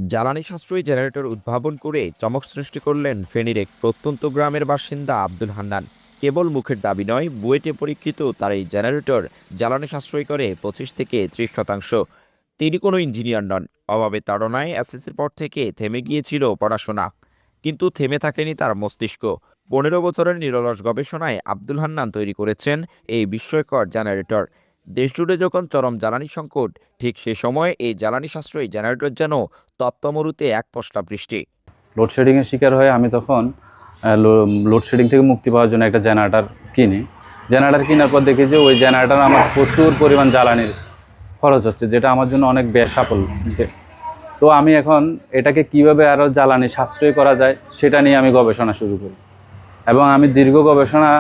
জ্বালানি সাশ্রয়ী জেনারেটর উদ্ভাবন করে চমক সৃষ্টি করলেন ফেনীর এক প্রত্যন্ত গ্রামের বাসিন্দা আব্দুল হান্নান। কেবল মুখের দাবি নয়, বুয়েটে পরীক্ষিত তার এই জেনারেটর জ্বালানি সাশ্রয় করে 25 থেকে 30%। তিনি কোনো ইঞ্জিনিয়ার নন, অভাবে তাড়নায় এসএসসির পর থেকে থেমে গিয়েছিল পড়াশোনা। কিন্তু থেমে থাকেনি তার মস্তিষ্ক। 15 বছরের নিরলস গবেষণায় আব্দুল হান্নান তৈরি করেছেন এই বিস্ময়কর জেনারেটর। দেশজুড়ে যখন চরম জ্বালানি সংকট, ঠিক সে সময় এই জ্বালানি সাশ্রয়ী জেনারেটর যেন তপ্ত মরুতে এক পশলা বৃষ্টি। লোডশেডিংয়ের শিকার হয়ে আমি তখন লোডশেডিং থেকে মুক্তি পাওয়ার জন্য একটা জেনারেটর কিনি। জেনারেটর কেনার পর দেখি যে ওই জেনারেটর আমার প্রচুর পরিমাণ জ্বালানির খরচ হচ্ছে, যেটা আমার জন্য অনেক ব্যয়সাফল। তো আমি এখন এটাকে কিভাবে আরও জ্বালানি সাশ্রয় করা যায় সেটা নিয়ে আমি গবেষণা শুরু করি। এবং আমি দীর্ঘ গবেষণা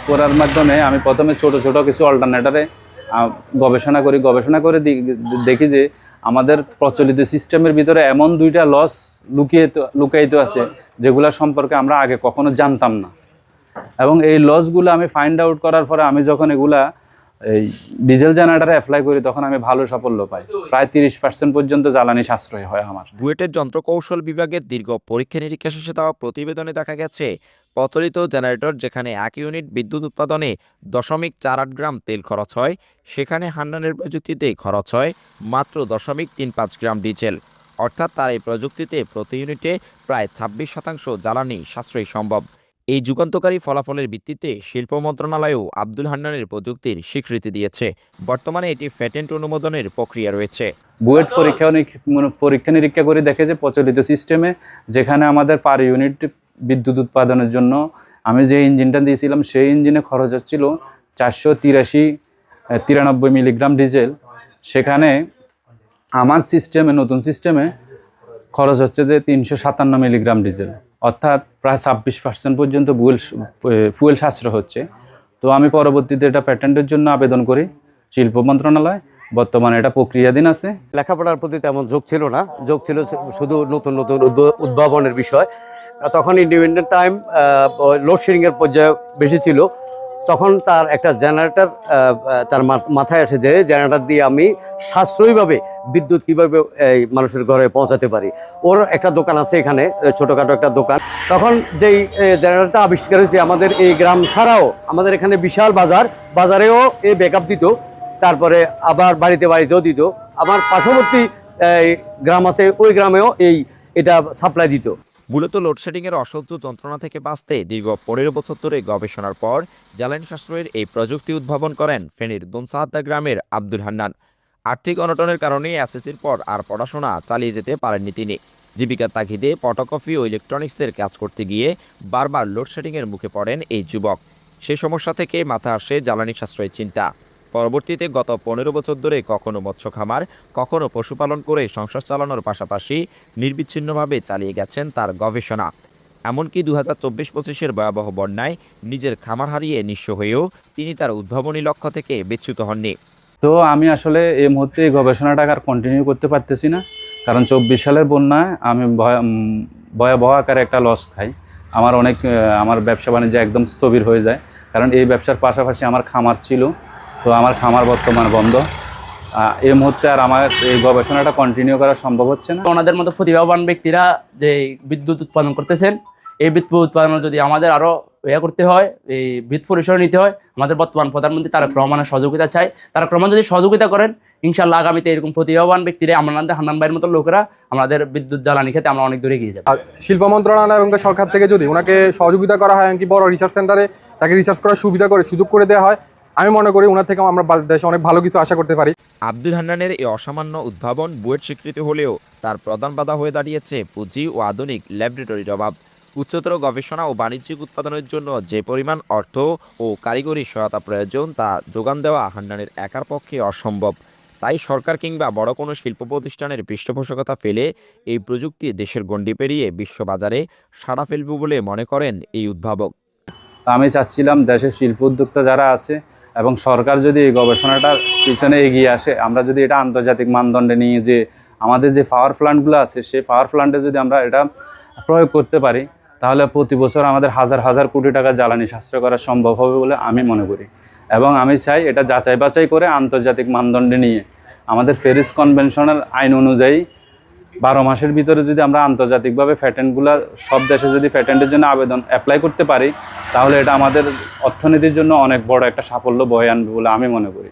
করার মাধ্যমে আমি প্রথমে ছোট ছোট কিছু অল্টারনেটরে গবেষণা করে দেখি যে আমাদের প্রচলিত সিস্টেমের ভিতরে এমন দুইটা লস লুকায়িত আছে যেগুলো সম্পর্কে আমরা আগে কখনো জানতাম না। এবং এই লসগুলো আমি ফাইন্ড আউট করার পরে আমি যখন এগুলা এই ডিজেল জেনারেটরে অ্যাপ্লাই করি তখন আমি ভালো সাফল্য পাই। প্রায় 30% পর্যন্ত জ্বালানি সাশ্রয় হয় আমার। বুয়েটের যন্ত্রকৌশল বিভাগের দীর্ঘ পরীক্ষা নিরীক্ষা শেষে দেওয়া প্রতিবেদনে দেখা গেছে, প্রচলিত জেনারেটর যেখানে 1 ইউনিট বিদ্যুৎ উৎপাদনে 0.48 গ্রাম তেল খরচ হয়, সেখানে হান্নানের প্রযুক্তিতে খরচ হয় মাত্র 0.35 গ্রাম ডিজেল। অর্থাৎ তার এই প্রযুক্তিতে প্রতি ইউনিটে প্রায় 26% জ্বালানি সাশ্রয় সম্ভব। এই যুগান্তকারী ফলাফলের ভিত্তিতে শিল্প মন্ত্রণালয়ও আব্দুল হান্নানের প্রযুক্তির স্বীকৃতি দিয়েছে। বর্তমানে এটি প্যাটেন্ট অনুমোদনের প্রক্রিয়া রয়েছে। বুয়েট পরীক্ষা নিরীক্ষা করে দেখে যে প্রচলিত সিস্টেমে যেখানে আমাদের পার ইউনিট বিদ্যুৎ উৎপাদনের জন্য আমি যে ইঞ্জিনটা দিয়েছিলাম সেই ইঞ্জিনে খরচ হচ্ছিল 493 মিলিগ্রাম ডিজেল, সেখানে আমার নতুন সিস্টেমে খরচ হচ্ছে যে 357 মিলিগ্রাম ডিজেল, অর্থাৎ প্রায় 26% পর্যন্ত ফুয়েল সাশ্রয় হচ্ছে। তো আমি পরবর্তীতে এটা প্যাটেন্টের জন্য আবেদন করি শিল্প মন্ত্রণালয়। বর্তমানে এটা প্রক্রিয়াধীন আছে। লেখাপড়ার প্রতি তেমন ঝোঁক ছিল না, ঝোঁক ছিল শুধু নতুন নতুন উদ্ভাবনের বিষয়। তখন ইন্ডিপেন্ডেন্ট টাইম লোডশেডিংয়ের পর্যায়ে বেশি ছিল। তখন তার একটা জেনারেটর তার মাথায় আসে যে জেনারেটর দিয়ে আমি সাশ্রয়ীভাবে বিদ্যুৎ কীভাবে এই মানুষের ঘরে পৌঁছাতে পারি। ওর একটা দোকান আছে এখানে, ছোটোখাটো একটা দোকান। তখন যেই জেনারেটরটা আবিষ্কার হয়েছে, আমাদের এই গ্রাম ছাড়াও আমাদের এখানে বিশাল বাজারেও এই ব্যাকআপ দিত, তারপরে আবার বাড়িতেও দিত। আমার পার্শ্ববর্তী গ্রাম আছে, ওই গ্রামেও এটা সাপ্লাই দিত। মূলত লোডশেডিংয়ের অসহ্য যন্ত্রণা থেকে বাঁচতে দীর্ঘ 15 বছর ধরে গবেষণার পর জ্বালানি সাশ্রয়ের এই প্রযুক্তি উদ্ভাবন করেন ফেনীর দুনসাহাদ্দা গ্রামের আব্দুল হান্নান। আর্থিক অনটনের কারণে এসএসসির পর আর পড়াশোনা চালিয়ে যেতে পারেননি তিনি। জীবিকার তাগিদে ফটোকপি ও ইলেকট্রনিক্সের কাজ করতে গিয়ে বারবার লোডশেডিংয়ের মুখে পড়েন এই যুবক। সে সমস্যা থেকে মাথায় আসে জ্বালানি সাশ্রয়ের চিন্তা। পরবর্তীতে গত 15 বছর ধরে কখনো মৎস্য খামার, কখনো পশুপালন করে সংসার চালানোর পাশাপাশি নির্বিচ্ছিন্নভাবে চালিয়ে গেছেন তার গবেষণা। এমনকি 2024-25-এর ভয়াবহ বন্যায় নিজের খামার হারিয়ে নিঃস্ব হয়েও তিনি তার উদ্ভাবনী লক্ষ্য থেকে বিচ্যুত হননি। তো আমি আসলে এই মুহূর্তে এই গবেষণাটা আর কন্টিনিউ করতে পারতেছি না, কারণ 24 সালের বন্যায় আমি ভয়াবহ আকারে একটা লস খাই। আমার ব্যবসা বাণিজ্য একদম স্থবির হয়ে যায়, কারণ এই ব্যবসার পাশাপাশি আমার খামার ছিল। তো আমার খামার বর্তমান বন্ধ। এই মুহূর্তে আর আমার এই গবেষণাটা কন্টিনিউ করা সম্ভব হচ্ছে না। ওনাদের মতো প্রতিভাবান ব্যক্তিরা যে বিদ্যুৎ উৎপাদন করতেছেন, এই বিদ্যুৎ উৎপাদন যদি আমাদের আরও করতে হয়, এই বিদ্যুৎ পরিসর নিতে হয়, আমাদের বর্তমান প্রধানমন্ত্রী তারেক রহমানের সহযোগিতা চাই। তারেক রহমান যদি সহযোগিতা করেন, ইনশাআল্লাহ আগামীতে এরকম প্রতিভাবান ব্যক্তিরা হান্নান ভাইয়ের মতো লোকেরা আমাদের বিদ্যুৎ জ্বালানি ক্ষেত্রে আমরা অনেক দূরে এগিয়ে যাব। শিল্প মন্ত্রণালয় এবং সরকার থেকে যদি ওনাকে সহযোগিতা করা হয়, এমনকি বড় রিসার্চ সেন্টারে তাকে রিসার্চ করার সুযোগ করে দেওয়া হয়, আমি মনে করি ওনার থেকে আমরা দেশে অনেক ভালো কিছু আশা করতে পারি। আব্দুল হান্নানের এই অসামান্য উদ্ভাবন বুয়েট স্বীকৃতি হলেও তার প্রধান বাধা হয়ে দাঁড়িয়েছে পুঁজি ও আধুনিক ল্যাবরেটরির অভাব। উচ্চতর গবেষণা ও বাণিজ্যিক উৎপাদনের জন্য যে পরিমাণ অর্থ ও কারিগরি সহায়তা প্রয়োজন তা যোগান দেওয়া হান্নানের একার পক্ষে অসম্ভব। তাই সরকার কিংবা বড় কোনো শিল্প প্রতিষ্ঠানের পৃষ্ঠপোষকতা ফেলে এই প্রযুক্তি দেশের গণ্ডি পেরিয়ে বিশ্ববাজারে সাড়া ফেলবে বলে মনে করেন এই উদ্ভাবক। আমি চাচ্ছিলাম দেশের শিল্প উদ্যোক্তা যারা আছে এবং সরকার যদি এই গবেষণাটার পিছনে এগিয়ে আসে, আমরা যদি এটা আন্তর্জাতিক মানদণ্ডে নিয়ে যে আমাদের যে পাওয়ার প্ল্যান্টগুলো আছে সেই পাওয়ার প্ল্যান্টে যদি আমরা এটা প্রয়োগ করতে পারি, তাহলে প্রতি বছর আমাদের হাজার হাজার কোটি টাকা জ্বালানি সাশ্রয় করা সম্ভব হবে বলে আমি মনে করি। এবং আমি চাই এটা যাচাই বাছাই করে আন্তর্জাতিক মানদণ্ডে নিয়ে আমাদের প্যারিস কনভেনশনের আইন অনুযায়ী 12 মাসের ভিতরে যদি আমরা আন্তর্জাতিকভাবে প্যাটেন্টগুলো সব দেশে যদি প্যাটেন্টের জন্য আবেদন অ্যাপ্লাই করতে পারি, তাহলে এটা আমাদের অর্থনীতির জন্য অনেক বড় একটা সাফল্য বয়ে আনবে বলে আমি মনে করি।